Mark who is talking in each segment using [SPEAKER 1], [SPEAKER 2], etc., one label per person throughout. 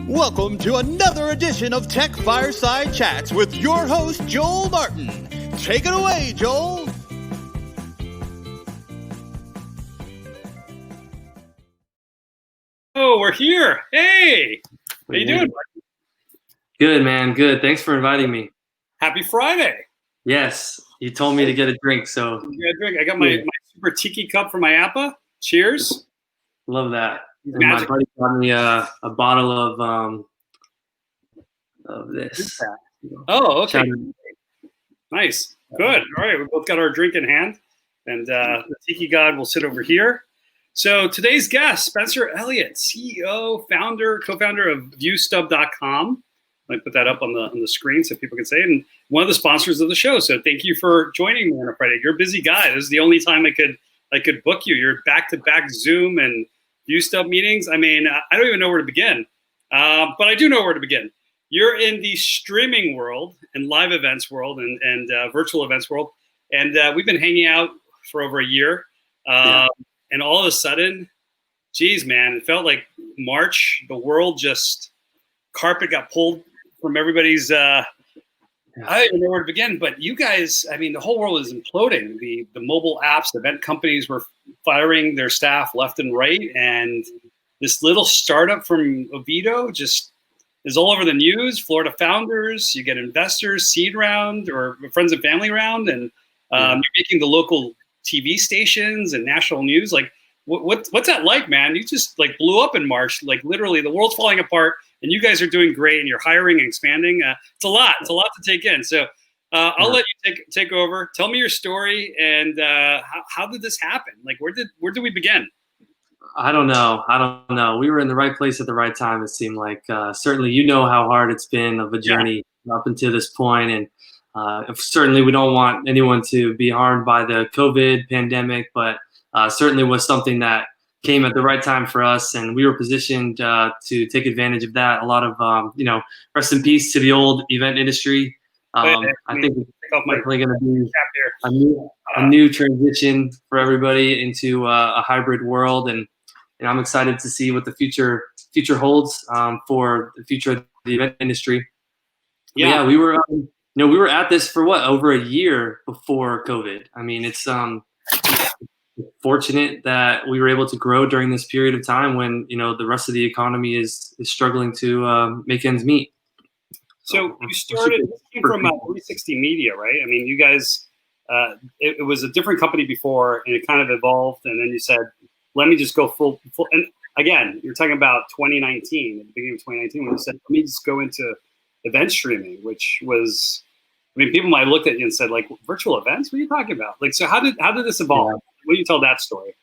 [SPEAKER 1] Welcome to another edition of Tech Fireside Chats with your host, Joel Martin. Take it away, Joel.
[SPEAKER 2] Oh, we're here. Hey, how you doing?
[SPEAKER 3] Good, man. Good. Thanks for inviting me.
[SPEAKER 2] Happy Friday.
[SPEAKER 3] Yes, you told me to get a drink, so.
[SPEAKER 2] Yeah, drink. I got my super tiki cup from my Appa. Cheers.
[SPEAKER 3] Love that. And my buddy got me a bottle of this.
[SPEAKER 2] Oh, okay. Nice. Good. All right, we both got our drink in hand, and the tiki god will sit over here. So today's guest, Spencer Elliott, CEO, founder, co-founder of ViewStub.com. I put that up on the screen so people can say it, and one of the sponsors of the show. So thank you for joining me on a Friday. You're a busy guy. This is the only time I could book you. You're back-to-back Zoom and ViewStub meetings. I mean, I don't even know where to begin, but I do know where to begin. You're in the streaming world and live events world and virtual events world, and we've been hanging out for over a year. And all of a sudden, geez, man, it felt like March. The world just, carpet got pulled from everybody's, I don't even know where to begin. But you guys, I mean, the whole world is imploding. The mobile apps, the event companies were firing their staff left and right. And this little startup from Oviedo just is all over the news. Florida founders, you get investors, seed round, or friends and family round. And you're making the local TV stations and national news. Like, what's that like, man? You just like blew up in March. Like literally, the world's falling apart, and you guys are doing great, and you're hiring and expanding. It's a lot. It's a lot to take in. So I'll let you take over. Tell me your story, and how did this happen? Like, where did we begin?
[SPEAKER 3] I don't know. We were in the right place at the right time. It seemed like certainly you know how hard it's been of a journey up until this point, and. Certainly, we don't want anyone to be harmed by the COVID pandemic, but certainly was something that came at the right time for us, and we were positioned to take advantage of that. A lot of, rest in peace to the old event industry. I think it's definitely going to be a new transition for everybody into a hybrid world, and I'm excited to see what the future holds for the future of the event industry. Yeah, we were. We were at this for over a year before COVID. I mean, it's fortunate that we were able to grow during this period of time when, the rest of the economy is struggling to make ends meet.
[SPEAKER 2] So you started, this came from 360 Media, right? I mean, you guys, it was a different company before, and it kind of evolved, and then you said, let me just go full. And again, you're talking about 2019, at the beginning of 2019, when you said, let me just go into event streaming, which was, I mean, people might have looked at you and said, like, virtual events? What are you talking about? Like, so how did this evolve? What do you tell that story?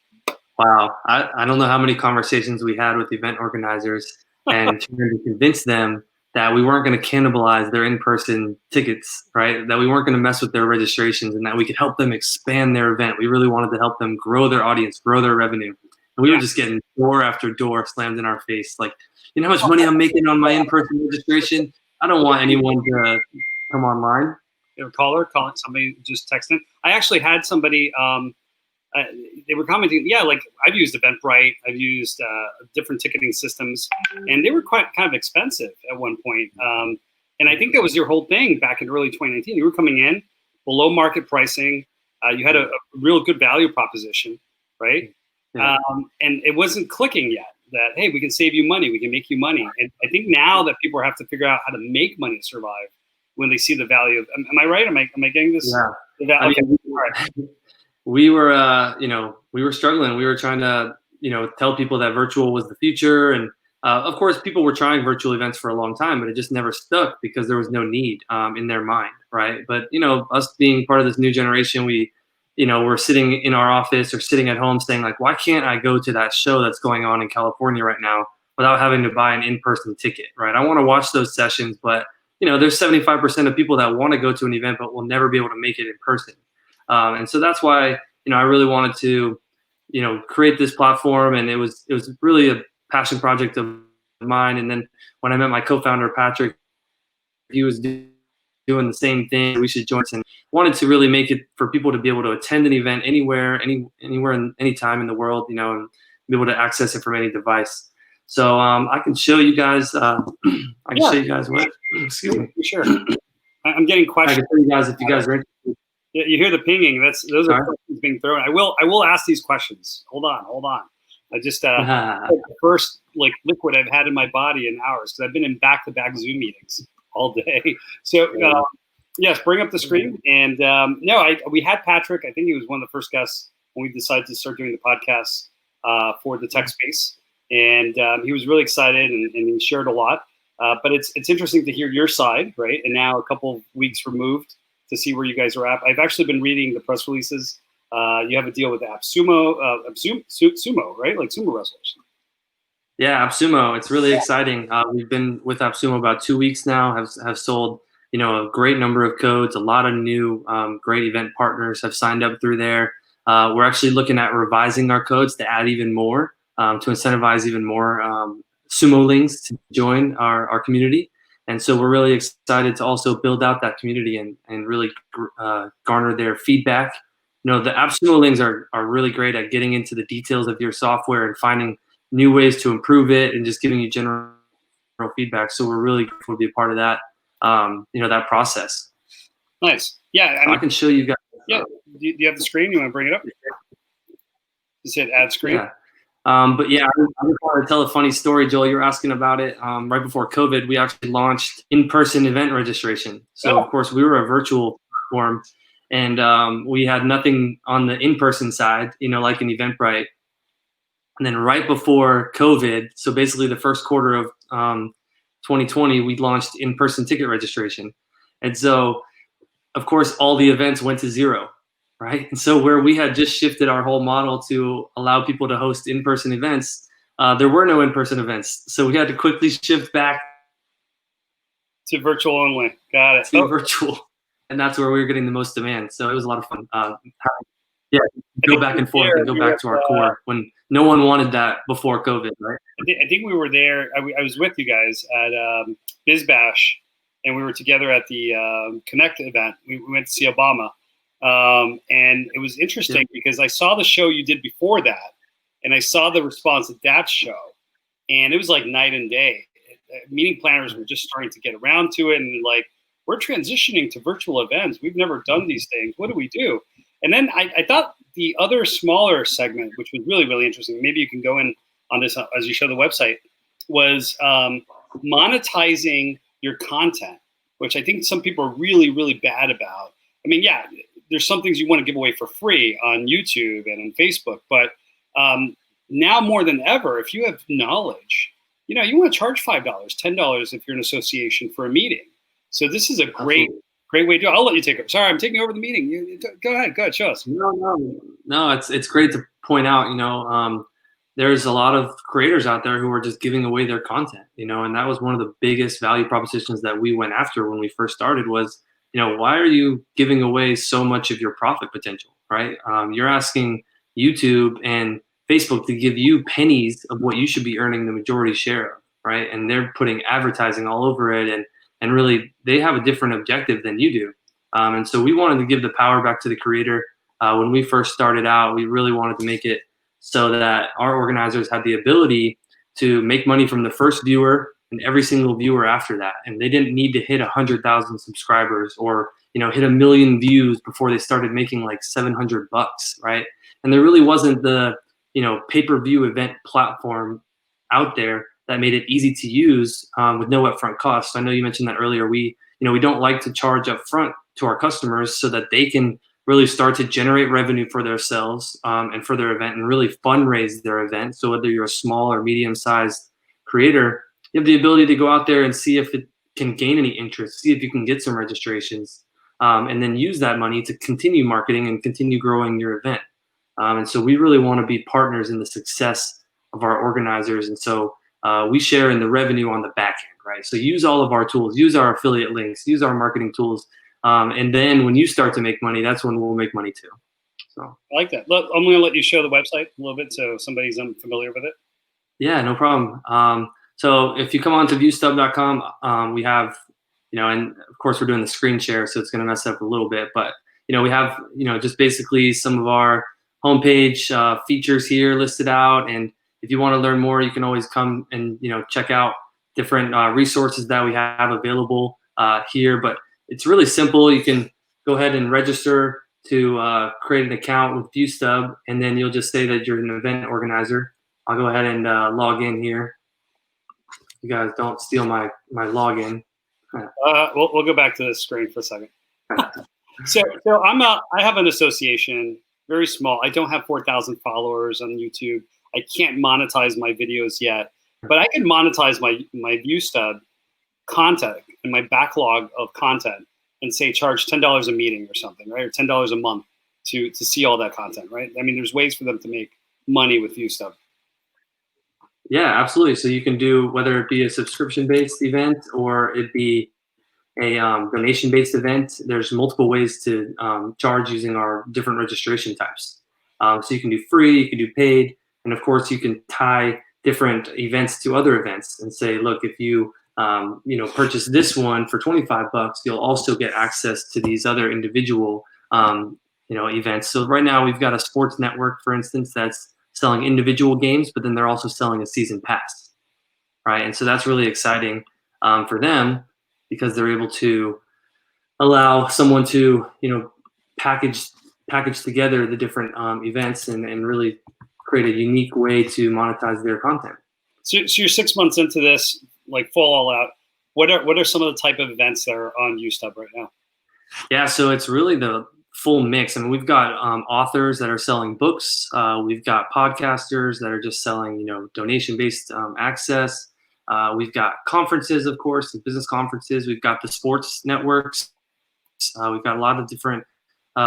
[SPEAKER 3] Wow. I don't know how many conversations we had with event organizers and trying to convince them that we weren't going to cannibalize their in-person tickets, right? That we weren't going to mess with their registrations, and that we could help them expand their event. We really wanted to help them grow their audience, grow their revenue. And we were just getting door after door slammed in our face. Like, you know how much money I'm making on my in-person registration? I don't want anyone to come online.
[SPEAKER 2] Calling somebody just texting. I actually had somebody, they were commenting, like I've used Eventbrite, I've used different ticketing systems, and they were kind of expensive at one point. And I think that was your whole thing back in early 2019. You were coming in below market pricing. You had a real good value proposition, right? Yeah. And it wasn't clicking yet that, hey, we can save you money, we can make you money. And I think now that people have to figure out how to make money to survive when they see the value of, am I right? Am I getting this?
[SPEAKER 3] Yeah.
[SPEAKER 2] Okay.
[SPEAKER 3] All right. We were struggling. We were trying to, tell people that virtual was the future. And of course, people were trying virtual events for a long time, but it just never stuck because there was no need in their mind, right? But, us being part of this new generation, we're sitting in our office or sitting at home saying, like, why can't I go to that show that's going on in California right now without having to buy an in-person ticket, right? I want to watch those sessions, but there's 75% of people that want to go to an event but will never be able to make it in person. And so that's why, I really wanted to, create this platform, and it was really a passion project of mine. And then when I met my co-founder, Patrick, he was doing the same thing. We should join us, and wanted to really make it for people to be able to attend an event anywhere, anywhere, and any time in the world, and be able to access it from any device. So I can show you guys. I can show you guys what. Excuse me.
[SPEAKER 2] Sure. I'm getting questions.
[SPEAKER 3] I can show you guys if you guys are interested.
[SPEAKER 2] Yeah, you hear the pinging. Those are questions being thrown. I will ask these questions. Hold on. I just the first liquid I've had in my body in hours because I've been in back-to-back Zoom meetings all day. So yes, bring up the screen. And we had Patrick. I think he was one of the first guests when we decided to start doing the podcast for the tech space. And he was really excited and he shared a lot. But it's interesting to hear your side, right? And now a couple of weeks removed to see where you guys are at. I've actually been reading the press releases. You have a deal with AppSumo, Sumo, right? Like sumo wrestlers.
[SPEAKER 3] Yeah, AppSumo. It's really exciting. We've been with AppSumo about 2 weeks now. Have sold a great number of codes. A lot of new great event partners have signed up through there. We're actually looking at revising our codes to add even more to incentivize even more Sumolings to join our community. And so we're really excited to also build out that community and really garner their feedback. The AppSumolings are really great at getting into the details of your software and finding new ways to improve it and just giving you general feedback. So we're really grateful to be a part of that, that process.
[SPEAKER 2] Nice. Yeah.
[SPEAKER 3] I can show you guys.
[SPEAKER 2] Yeah. Do you have the screen? You want to bring it up? Just hit add screen.
[SPEAKER 3] Yeah. But yeah, I just want to tell a funny story, Joel. You were asking about it. Right before COVID, we actually launched in-person event registration. So of course we were a virtual platform, and we had nothing on the in-person side, like an Eventbrite. And then right before COVID, so basically the first quarter of 2020, we launched in-person ticket registration. And so, of course, all the events went to zero. Right. And so where we had just shifted our whole model to allow people to host in-person events, there were no in-person events. So we had to quickly shift back
[SPEAKER 2] to virtual only. Got it.
[SPEAKER 3] To virtual. And that's where we were getting the most demand. So it was a lot of fun. Go back and forth and go back to our core when no one wanted that before COVID. Right.
[SPEAKER 2] I think we were there. I was with you guys at BizBash, and we were together at the Connect event. We went to see Obama. And it was interesting because I saw the show you did before that, and I saw the response at that show, and it was like night and day. Meeting planners were just starting to get around to it, and we're transitioning to virtual events. We've never done these things. What do we do? And then I thought the other smaller segment, which was really, really interesting, maybe you can go in on this as you show the website, was monetizing your content, which I think some people are really, really bad about. I mean, yeah, there's some things you want to give away for free on YouTube and on Facebook, but now more than ever, if you have knowledge, you want to charge $5, $10 if you're an association for a meeting. So this is a great way to do it. I'll let you take it. Sorry, I'm taking over the meeting. Go ahead, show us.
[SPEAKER 3] No, it's great to point out, there's a lot of creators out there who are just giving away their content, and that was one of the biggest value propositions that we went after when we first started was, why are you giving away so much of your profit potential, right? You're asking YouTube and Facebook to give you pennies of what you should be earning the majority share of, right? And they're putting advertising all over it, and really they have a different objective than you do. And so we wanted to give the power back to the creator. When we first started out, we really wanted to make it so that our organizers had the ability to make money from the first viewer and every single viewer after that. And they didn't need to hit 100,000 subscribers or, hit 1 million views before they started making like $700, right? And there really wasn't the, pay-per-view event platform out there that made it easy to use with no upfront costs. So I know you mentioned that earlier. We don't like to charge upfront to our customers so that they can really start to generate revenue for themselves and for their event and really fundraise their event. So whether you're a small or medium-sized creator, you have the ability to go out there and see if it can gain any interest, see if you can get some registrations, and then use that money to continue marketing and continue growing your event. And so we really want to be partners in the success of our organizers. And so we share in the revenue on the back end, right? So use all of our tools, use our affiliate links, use our marketing tools. And then when you start to make money, that's when we'll make money too. So
[SPEAKER 2] I like that. Look, I'm going to let you show the website a little bit so somebody's unfamiliar with it.
[SPEAKER 3] Yeah, no problem. So if you come on to ViewStub.com, we have, and of course we're doing the screen share, so it's going to mess up a little bit, but, we have, just basically some of our homepage features here listed out. And, if you want to learn more, you can always come and, check out different resources that we have available here. But it's really simple. You can go ahead and register to create an account with ViewStub, and then you'll just say that you're an event organizer. I'll go ahead and log in here. You guys don't steal my login.
[SPEAKER 2] We'll go back to the screen for a second. So I have an association, very small. I don't have 4,000 followers on YouTube. I can't monetize my videos yet, but I can monetize my ViewStub content and my backlog of content and say charge $10 a meeting or something, right? Or $10 a month to see all that content, right? I mean, there's ways for them to make money with ViewStub.
[SPEAKER 3] Yeah, absolutely. So you can do, whether it be a subscription-based event or it be a donation-based event, there's multiple ways to charge using our different registration types. So you can do free, you can do paid, and of course you can tie different events to other events and say, look, if you purchase this one for $25, you'll also get access to these other individual events. So right now we've got a sports network, for instance, that's selling individual games, but then they're also selling a season pass, right? And so that's really exciting for them, because they're able to allow someone to, package together the different events and really create a unique way to monetize their content.
[SPEAKER 2] So you're 6 months into this, like full all out. What are some of the type of events that are on ViewStub right now?
[SPEAKER 3] Yeah, so it's really the full mix. I mean, we've got authors that are selling books. We've got podcasters that are just selling, donation-based access. We've got conferences, of course, the business conferences. We've got the sports networks. We've got a lot of different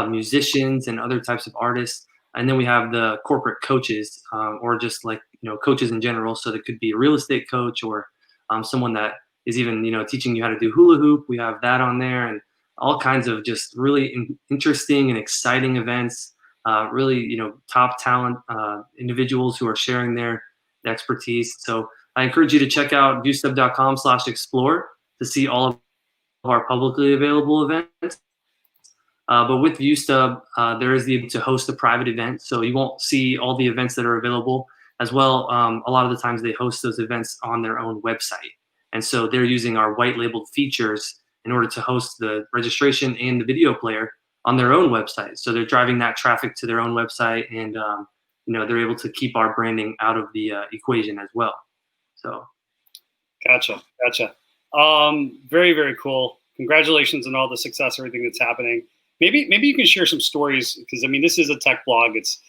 [SPEAKER 3] musicians and other types of artists. And then we have the corporate coaches, or just like, coaches in general. So there could be a real estate coach or someone that is even, teaching you how to do hula hoop. We have that on there, and all kinds of just really interesting and exciting events. Really, top talent individuals who are sharing their expertise. So I encourage you to check out viewstub.com/explore to see all of our publicly available events. But with ViewStub, there is the ability to host a private event, so you won't see all the events that are available. As well, a lot of the times they host those events on their own website, and so they're using our white labeled features in order to host the registration and the video player on their own website. So they're driving that traffic to their own website, and they're able to keep our branding out of the equation as well. So,
[SPEAKER 2] gotcha. Very, very cool. Congratulations on all the success, everything that's happening. Maybe you can share some stories, because I mean, this is a tech blog. It's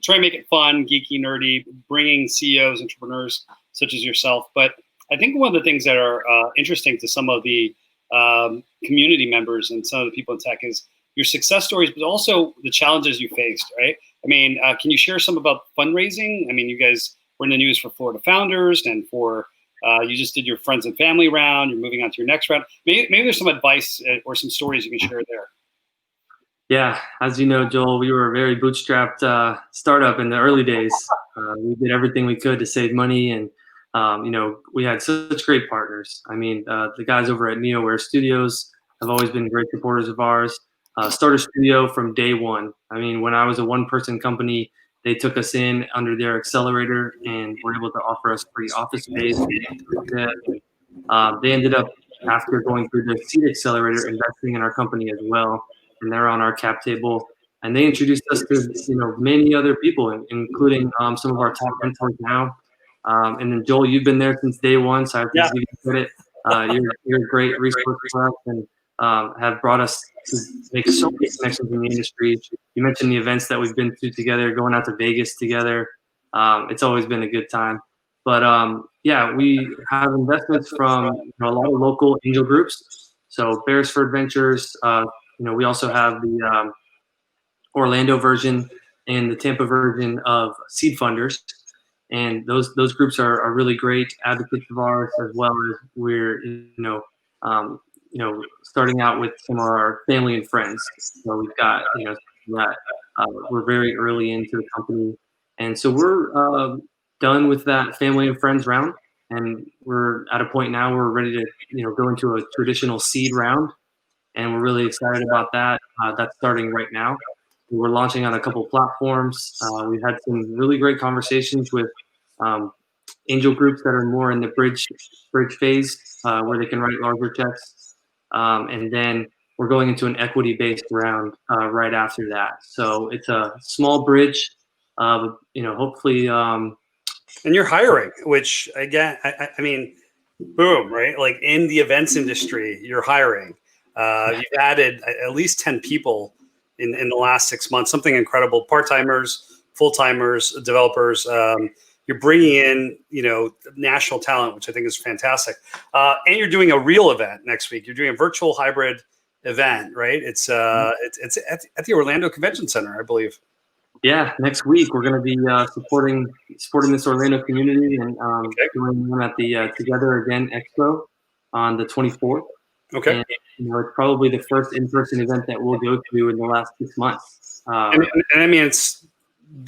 [SPEAKER 2] trying to make it fun, geeky, nerdy, bringing CEOs, entrepreneurs such as yourself. But I think one of the things that are interesting to some of the community members and some of the people in tech is your success stories, but also the challenges you faced, right? I mean, can you share some about fundraising? I mean, you guys were in the news for Florida Founders, and for you just did your friends and family round. You're moving on to your next round. Maybe there's some advice or some stories you can share there.
[SPEAKER 3] Yeah, as you know, Joel, we were a very bootstrapped startup in the early days. We did everything we could to save money, and we had such great partners. I mean, the guys over at NeoWare Studios have always been great supporters of ours. Starter Studio from day one. I mean, when I was a one-person company, they took us in under their accelerator and were able to offer us free office space. They ended up, after going through the seed accelerator, investing in our company as well. And they're on our cap table. And they introduced us to many other people, including some of our top mentors now. And then Joel, you've been there since day one, so I have to give you credit. You're a great resource for us, and have brought us to make so many connections in the industry. You mentioned the events that we've been to together, going out to Vegas together. It's always been a good time. But we have investments from a lot of local angel groups. So Beresford Ventures. We also have the Orlando version and the Tampa version of Seed Funders. And those groups are really great advocates of ours, as well as we're starting out with some of our family and friends. So we've got we're very early into the company, and so we're done with that family and friends round, and we're at a point now where we're ready to go into a traditional seed round, and we're really excited about that. That's starting right now. We're launching on a couple platforms. We've had some really great conversations with angel groups that are more in the bridge phase, where they can write larger checks. And then we're going into an equity-based round right after that. So it's a small bridge, hopefully.
[SPEAKER 2] And you're hiring, which again, I mean, boom, right? Like in the events industry, you're hiring. You've added at least 10 people in the last 6 months, something incredible. Part-timers, full-timers, developers. You're bringing in, national talent, which I think is fantastic. And you're doing a real event next week. You're doing a virtual hybrid event, right? It's at the Orlando Convention Center, I believe.
[SPEAKER 3] Yeah, next week we're going to be supporting this Orlando community and doing them at the Together Again Expo on the 24th.
[SPEAKER 2] Okay.
[SPEAKER 3] And, it's probably the first in-person event that we'll go to in the last 6 months.
[SPEAKER 2] And I mean,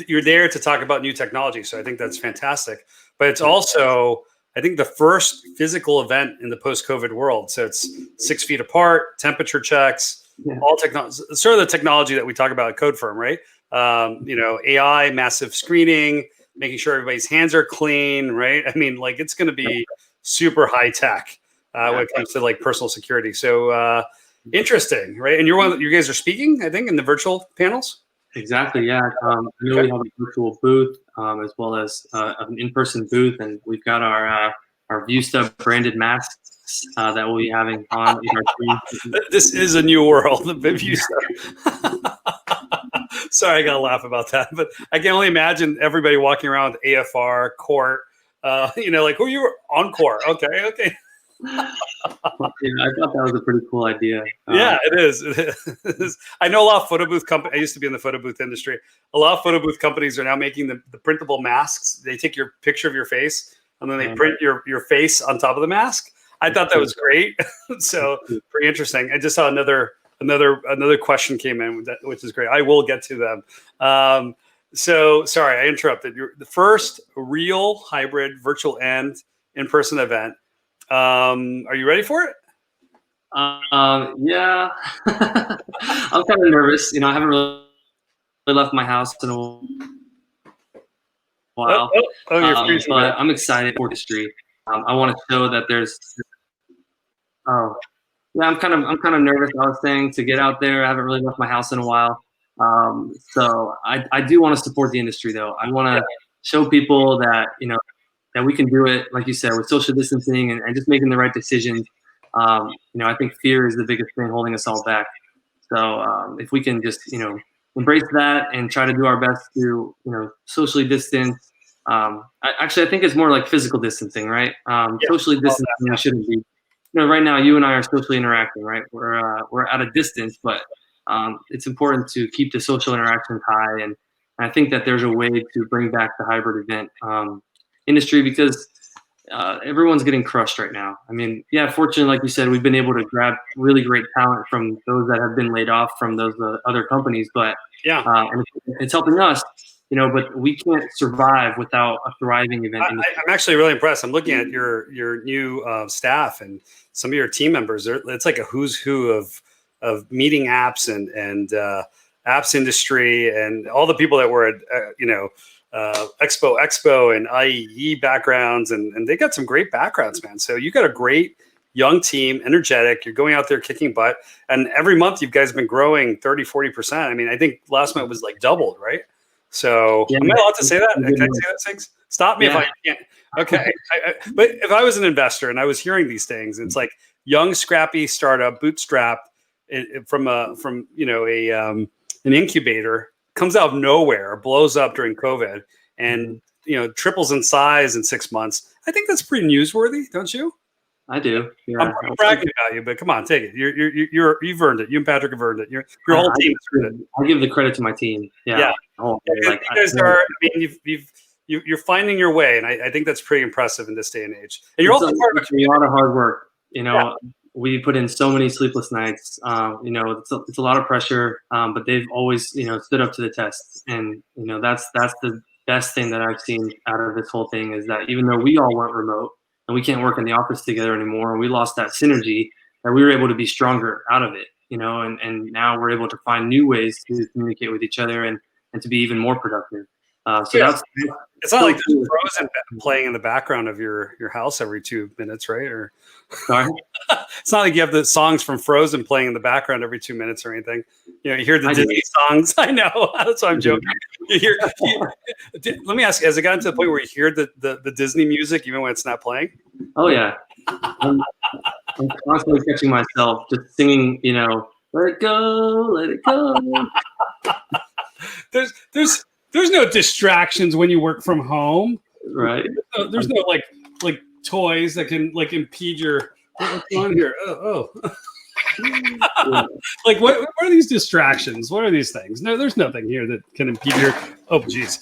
[SPEAKER 2] you're there to talk about new technology, so I think that's fantastic. But it's also, I think, the first physical event in the post-COVID world. So it's 6 feet apart, temperature checks, all technology, sort of the technology that we talk about at CodeFirm, right? AI, massive screening, making sure everybody's hands are clean, right? I mean, like it's going to be super high tech when it comes to like personal security. So interesting, right? And you guys are speaking, I think, in the virtual panels.
[SPEAKER 3] Exactly. Yeah. We have a virtual booth as well as an in-person booth, and we've got our ViewStub branded masks that we'll be having on in our screen.
[SPEAKER 2] This is a new world, the ViewStub. Sorry, I gotta laugh about that, but I can only imagine everybody walking around with AFR, Court, like who you were on Court. Okay.
[SPEAKER 3] I thought that was a pretty cool idea.
[SPEAKER 2] Yeah, it is. I know a lot of photo booth companies. I used to be in the photo booth industry. A lot of photo booth companies are now making the printable masks. They take your picture of your face and then they print your face on top of the mask. I thought that was great. So pretty interesting. I just saw another question came in, which is great. I will get to them. So sorry, I interrupted. You're the first real hybrid virtual and in-person event. Are you ready for it?
[SPEAKER 3] Yeah. I'm kind of nervous. I haven't really left my house in a while.
[SPEAKER 2] You're
[SPEAKER 3] but I'm excited for history. I want to show that there's. Yeah, I'm kind of nervous. I was saying to get out there. I haven't really left my house in a while. So I do want to support the industry, though. I want to show people that that we can do it, like you said, with social distancing and just making the right decisions. I think fear is the biggest thing holding us all back. So if we can just embrace that and try to do our best to socially distance. I think it's more like physical distancing, right? Socially distancing shouldn't be. Right now you and I are socially interacting, right? We're at a distance, but it's important to keep the social interactions high. And I think that there's a way to bring back the hybrid event industry because everyone's getting crushed right now. I mean, fortunately, like you said, we've been able to grab really great talent from those that have been laid off from those other companies, but and it's helping us. But we can't survive without a thriving event industry.
[SPEAKER 2] I'm actually really impressed. I'm looking at your new staff and some of your team members. It's like a who's who of meeting apps and apps industry and all the people that were at Expo and IEE backgrounds, and they got some great backgrounds, man. So you got a great young team, energetic. You're going out there kicking butt, and every month you guys been growing 30-40%. I mean, I think last month was like doubled, right? So am I allowed to say that? Can I say those things? Stop me if I can't. Okay. But if I was an investor and I was hearing these things, it's like young, scrappy startup, bootstrap from an incubator, comes out of nowhere, blows up during COVID, and triples in size in 6 months. I think that's pretty newsworthy, don't you?
[SPEAKER 3] I do. Yeah.
[SPEAKER 2] I'm bragging about you, but come on, take it. You've earned it. You and Patrick have earned it. Your whole team has earned it.
[SPEAKER 3] I give the credit to my team. Yeah.
[SPEAKER 2] You guys are. I mean, you're finding your way, and I think that's pretty impressive in this day and age. And you're also part of
[SPEAKER 3] a lot of hard work. We put in so many sleepless nights. It's a lot of pressure, but they've always stood up to the test. And that's the best thing that I've seen out of this whole thing is that even though we all went remote and we can't work in the office together anymore, and we lost that synergy, that we were able to be stronger out of it. And now we're able to find new ways to communicate with each other and to be even more productive. So that's
[SPEAKER 2] it's not like there's Frozen playing in the background of your house every 2 minutes, right? Or
[SPEAKER 3] sorry.
[SPEAKER 2] It's not like you have the songs from Frozen playing in the background every 2 minutes or anything. You know, you hear the Disney songs. I know. That's why I'm joking. Let me ask you, has it gotten to the point where you hear the Disney music even when it's not playing?
[SPEAKER 3] Oh, yeah. I'm constantly catching myself just singing, you know, let it go, let it go.
[SPEAKER 2] There's no distractions when you work from home.
[SPEAKER 3] Right.
[SPEAKER 2] There's no like toys that can like impede your what's on here. Yeah. Like what are these distractions? What are these things? No, there's nothing here that can impede your geez.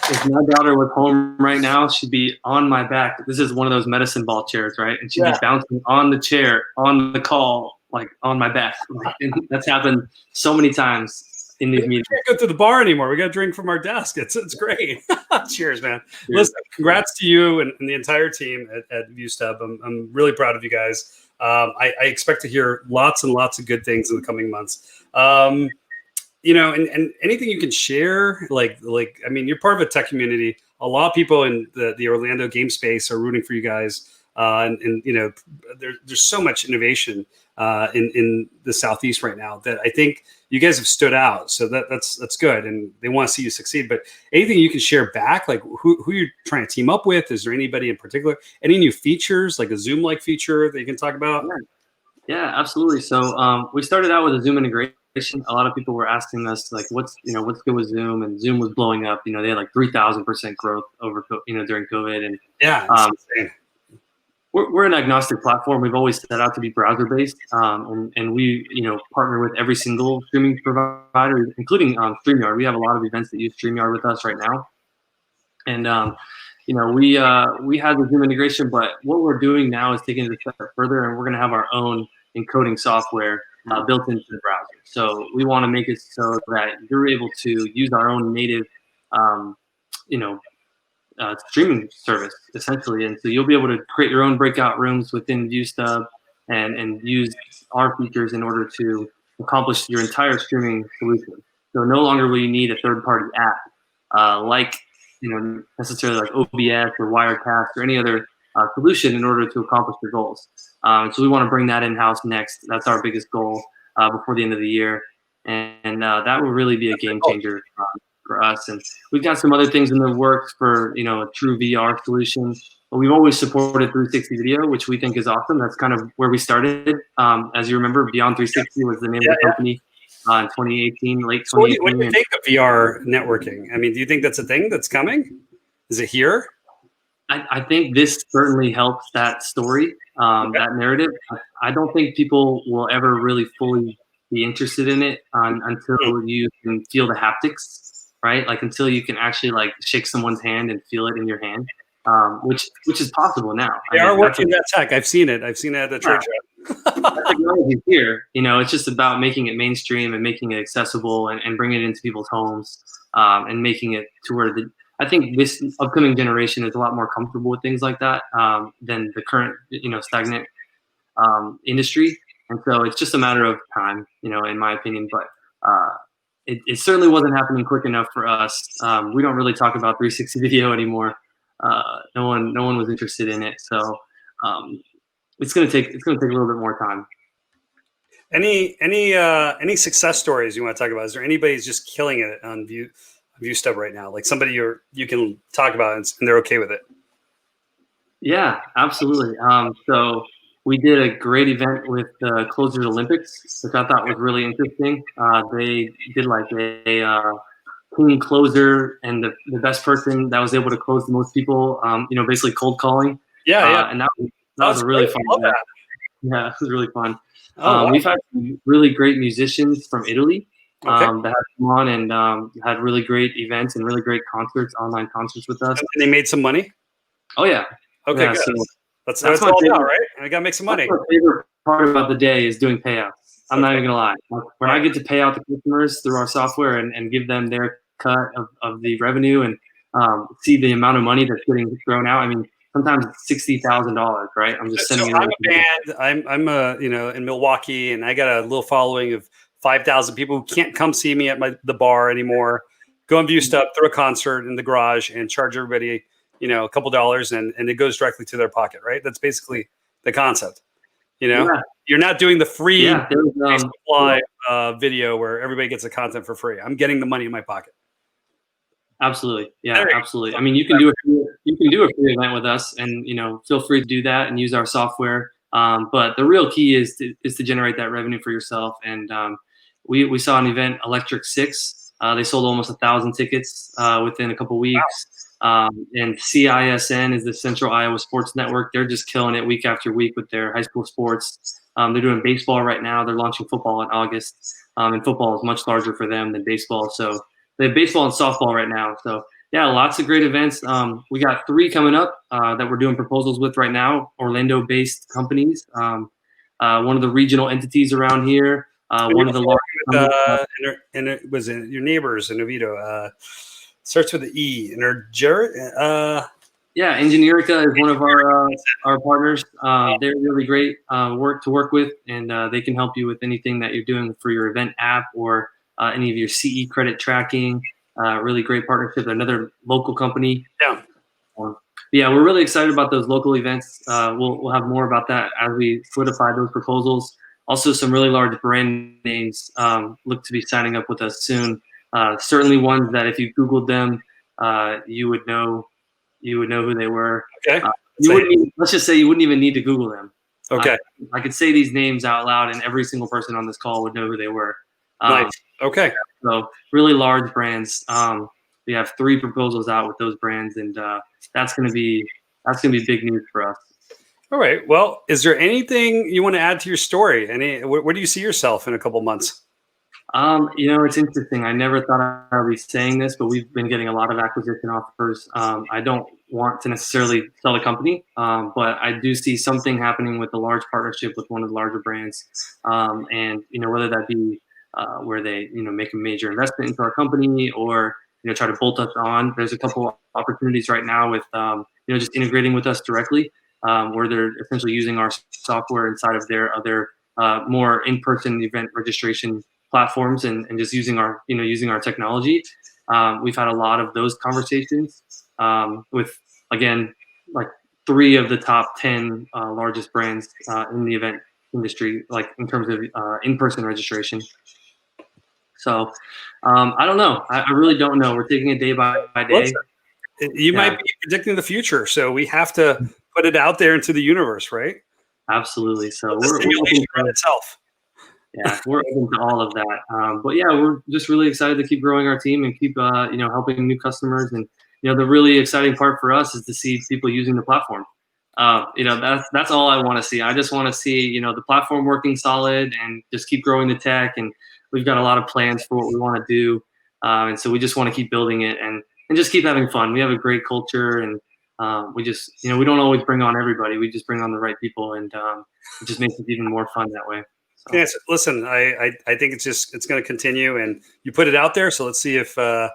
[SPEAKER 3] If my daughter was home right now, she'd be on my back. This is one of those medicine ball chairs, right? And she'd be bouncing on the chair, on the call, like on my back. And that's happened so many times in these meetings.
[SPEAKER 2] We can't go to the bar anymore. We got to drink from our desk. It's great. Cheers, man. Cheers. Listen, congrats to you and the entire team at ViewStub. I'm really proud of you guys. I expect to hear lots and lots of good things in the coming months. You know, and anything you can share, like I mean, you're part of a tech community. A lot of people in the Orlando game space are rooting for you guys. And you know, there's so much innovation in the Southeast right now that I think you guys have stood out. So that's good, and they want to see you succeed. But anything you can share back, like who you're trying to team up with? Is there anybody in particular? Any new features, like a Zoom-like feature that you can talk about?
[SPEAKER 3] Yeah, absolutely. So we started out with a Zoom integration. A lot of people were asking us like, what's good with Zoom, and Zoom was blowing up. You know, they had like 3,000% growth over during COVID, and we're an agnostic platform. We've always set out to be browser based, and we partner with every single streaming provider, including StreamYard. We have a lot of events that use StreamYard with us right now, and we had the Zoom integration, but what we're doing now is taking it a step further, and we're going to have our own encoding software built into the browser. So we want to make it so that you're able to use our own native, streaming service essentially, and so you'll be able to create your own breakout rooms within ViewStub and use our features in order to accomplish your entire streaming solution. So no longer will you need a third-party app necessarily like OBS or Wirecast or any other solution in order to accomplish your goals. So we want to bring that in-house next. That's our biggest goal before the end of the year, and that will really be a game changer for us. And we've got some other things in the works for a true VR solution. But we've always supported 360 video, which we think is awesome. That's kind of where we started. As you remember, Beyond 360 was the name of the company in 2018, late 2018.
[SPEAKER 2] So what do you think of VR networking? I mean, do you think that's a thing that's coming? Is it here?
[SPEAKER 3] I think this certainly helps that story, that narrative. I don't think people will ever really fully be interested in it until you can feel the haptics, right? Like until you can actually like shake someone's hand and feel it in your hand, which is possible now.
[SPEAKER 2] They are working that tech. I've seen it. I've seen it at the trade show.
[SPEAKER 3] Technology is here. It's just about making it mainstream and making it accessible and bringing it into people's homes and making it to where I think this upcoming generation is a lot more comfortable with things like that than the current, stagnant industry. And so it's just a matter of time, in my opinion. But it certainly wasn't happening quick enough for us. We don't really talk about 360 video anymore. No one was interested in it. So it's gonna take a little bit more time.
[SPEAKER 2] Any success stories you want to talk about? Is there anybody who's just killing it on ViewStub right now? Like somebody you can talk about and they're okay with it?
[SPEAKER 3] Yeah, absolutely. So we did a great event with the Closers Olympics, which I thought was really interesting. They did like a clean closer, and the best person that was able to close the most people, basically cold calling. And that was a really fun event. Yeah, it was really fun. We've had some really great musicians from Italy that have come on and had really great events and really great concerts, online concerts with us.
[SPEAKER 2] And they made some money?
[SPEAKER 3] Oh, yeah.
[SPEAKER 2] Okay,
[SPEAKER 3] yeah,
[SPEAKER 2] good.
[SPEAKER 3] So
[SPEAKER 2] that's all about, right? I got to make some money.
[SPEAKER 3] My favorite part about the day is doing payouts. I'm not even going to lie. When I get to pay out the customers through our software and give them their cut of the revenue and see the amount of money that's getting thrown out, I mean, sometimes it's $60,000, right? I'm just sending.
[SPEAKER 2] So I'm a band. I'm in Milwaukee, and I got a little following of 5,000 people who can't come see me at the bar anymore go on ViewStub, throw a concert in the garage, and charge everybody, a couple dollars, and it goes directly to their pocket, right? That's basically the concept. You're not doing the free live video where everybody gets the content for free. I'm getting the money in my pocket.
[SPEAKER 3] Absolutely. Yeah, absolutely. I mean, you can do a free event with us, and feel free to do that and use our software. But the real key is to generate that revenue for yourself. And we saw an event, Electric 6. They sold almost 1,000 tickets within a couple weeks. Wow. And CISN is the Central Iowa Sports Network. They're just killing it week after week with their high school sports. They're doing baseball right now. They're launching football in August. And football is much larger for them than baseball. So they have baseball and softball right now. So yeah, lots of great events. We got 3 coming up that we're doing proposals with right now, Orlando-based companies. One of the regional entities around here. One of the large.
[SPEAKER 2] And it was your neighbors in Oviedo. Starts with the E.
[SPEAKER 3] Yeah, Ingenierica is one of our partners. They're really great to work with, and they can help you with anything that you're doing for your event app or any of your CE credit tracking. Really great partnership. Another local company.
[SPEAKER 2] Yeah.
[SPEAKER 3] Yeah, we're really excited about those local events. We'll have more about that as we solidify those proposals. Also, some really large brand names look to be signing up with us soon. Certainly ones that if you Googled them, you would know who they were.
[SPEAKER 2] Okay.
[SPEAKER 3] Let's just say you wouldn't even need to Google them.
[SPEAKER 2] Okay.
[SPEAKER 3] I could say these names out loud, and every single person on this call would know who they were.
[SPEAKER 2] Nice. Okay.
[SPEAKER 3] So really large brands. We have 3 proposals out with those brands, and that's gonna be big news for us.
[SPEAKER 2] All right. Well, is there anything you want to add to your story? Where do you see yourself in a couple months?
[SPEAKER 3] It's interesting. I never thought I would be saying this, but we've been getting a lot of acquisition offers. I don't want to necessarily sell the company, but I do see something happening with a large partnership with one of the larger brands. And whether that be where they make a major investment into our company or try to bolt us on. There's a couple opportunities right now with just integrating with us directly, where they're essentially using our software inside of their other more in-person event registration platforms and just using our technology. We've had a lot of those conversations with, again, like 3 of the top 10 largest brands in the event industry, like in terms of in-person registration. So I don't know. I really don't know. We're taking it day by day.
[SPEAKER 2] You might be predicting the future, so we have to put it out there into the universe, right?
[SPEAKER 3] Absolutely. So
[SPEAKER 2] the simulation run itself.
[SPEAKER 3] Yeah, we're open to all of that. But yeah, we're just really excited to keep growing our team and keep helping new customers. And the really exciting part for us is to see people using the platform. That's all I want to see. I just want to see the platform working solid and just keep growing the tech. And we've got a lot of plans for what we want to do, and so we just want to keep building it and just keep having fun. We have a great culture, and we just we don't always bring on everybody. We just bring on the right people, and it just makes it even more fun that way. So.
[SPEAKER 2] Yes, listen, I think it's going to continue, and you put it out there. So let's see if the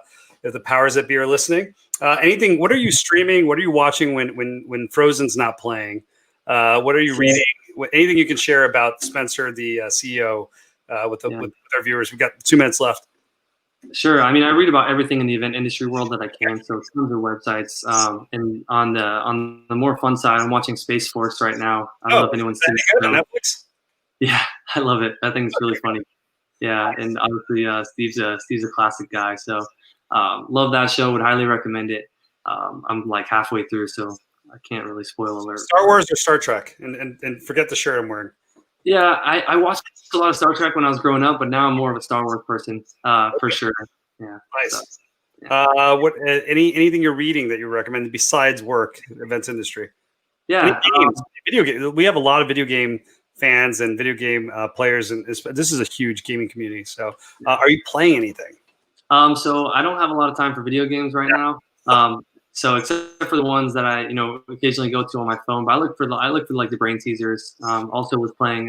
[SPEAKER 2] powers that be are listening. Anything? What are you streaming? What are you watching when Frozen's not playing? What are you reading? Anything you can share about Spencer, the CEO, with our viewers? We've got 2 minutes left.
[SPEAKER 3] Sure. I mean, I read about everything in the event industry world that I can. So tons of websites. And on the more fun side, I'm watching Space Force right now. I don't know if anyone's seen it on
[SPEAKER 2] Netflix.
[SPEAKER 3] Yeah, I love it. I think it's really funny. Yeah, and obviously Steve's a classic guy. So love that show. Would highly recommend it. I'm like halfway through, so I can't really spoil alert.
[SPEAKER 2] Star Wars or Star Trek, and forget the shirt I'm wearing.
[SPEAKER 3] Yeah, I watched a lot of Star Trek when I was growing up, but now I'm more of a Star Wars person, for sure. Yeah.
[SPEAKER 2] Nice.
[SPEAKER 3] So, yeah.
[SPEAKER 2] What anything you're reading that you recommend besides work, events industry?
[SPEAKER 3] Yeah,
[SPEAKER 2] video game. We have a lot of video game fans and video game players, and this is a huge gaming community. So, are you playing anything?
[SPEAKER 3] So I don't have a lot of time for video games right now. So except for the ones that I occasionally go to on my phone, but I look for like the brain teasers. Also was playing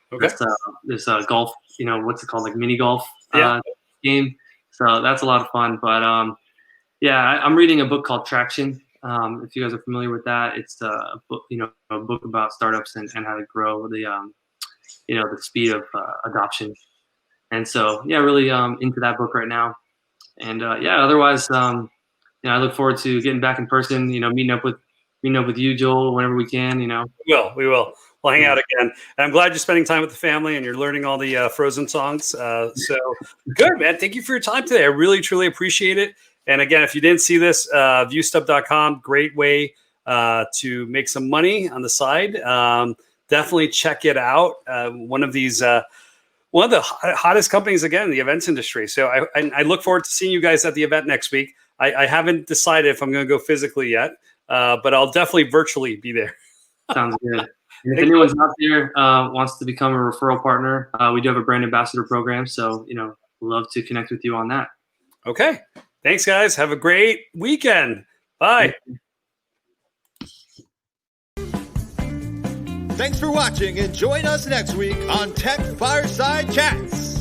[SPEAKER 3] this golf, what's it called, like mini golf game. So that's a lot of fun. But I'm reading a book called Traction. If you guys are familiar with that, it's a book, a book about startups and how to grow the the speed of adoption. And so really into that book right now. And otherwise, I look forward to getting back in person. Meeting up with you, Joel, whenever we can.
[SPEAKER 2] We will. We'll hang out again. And I'm glad you're spending time with the family and you're learning all the Frozen songs. So good, man. Thank you for your time today. I really, truly appreciate it. And again, if you didn't see this, ViewStub.com, great way to make some money on the side. Definitely check it out. One of the hottest companies, again, in the events industry. So I look forward to seeing you guys at the event next week. I haven't decided if I'm going to go physically yet, but I'll definitely virtually be there.
[SPEAKER 3] Sounds good. And if anyone's out there wants to become a referral partner, we do have a brand ambassador program. So, love to connect with you on that.
[SPEAKER 2] Okay. Thanks, guys. Have a great weekend. Bye.
[SPEAKER 1] Thanks for watching, and join us next week on Tech Fireside Chats.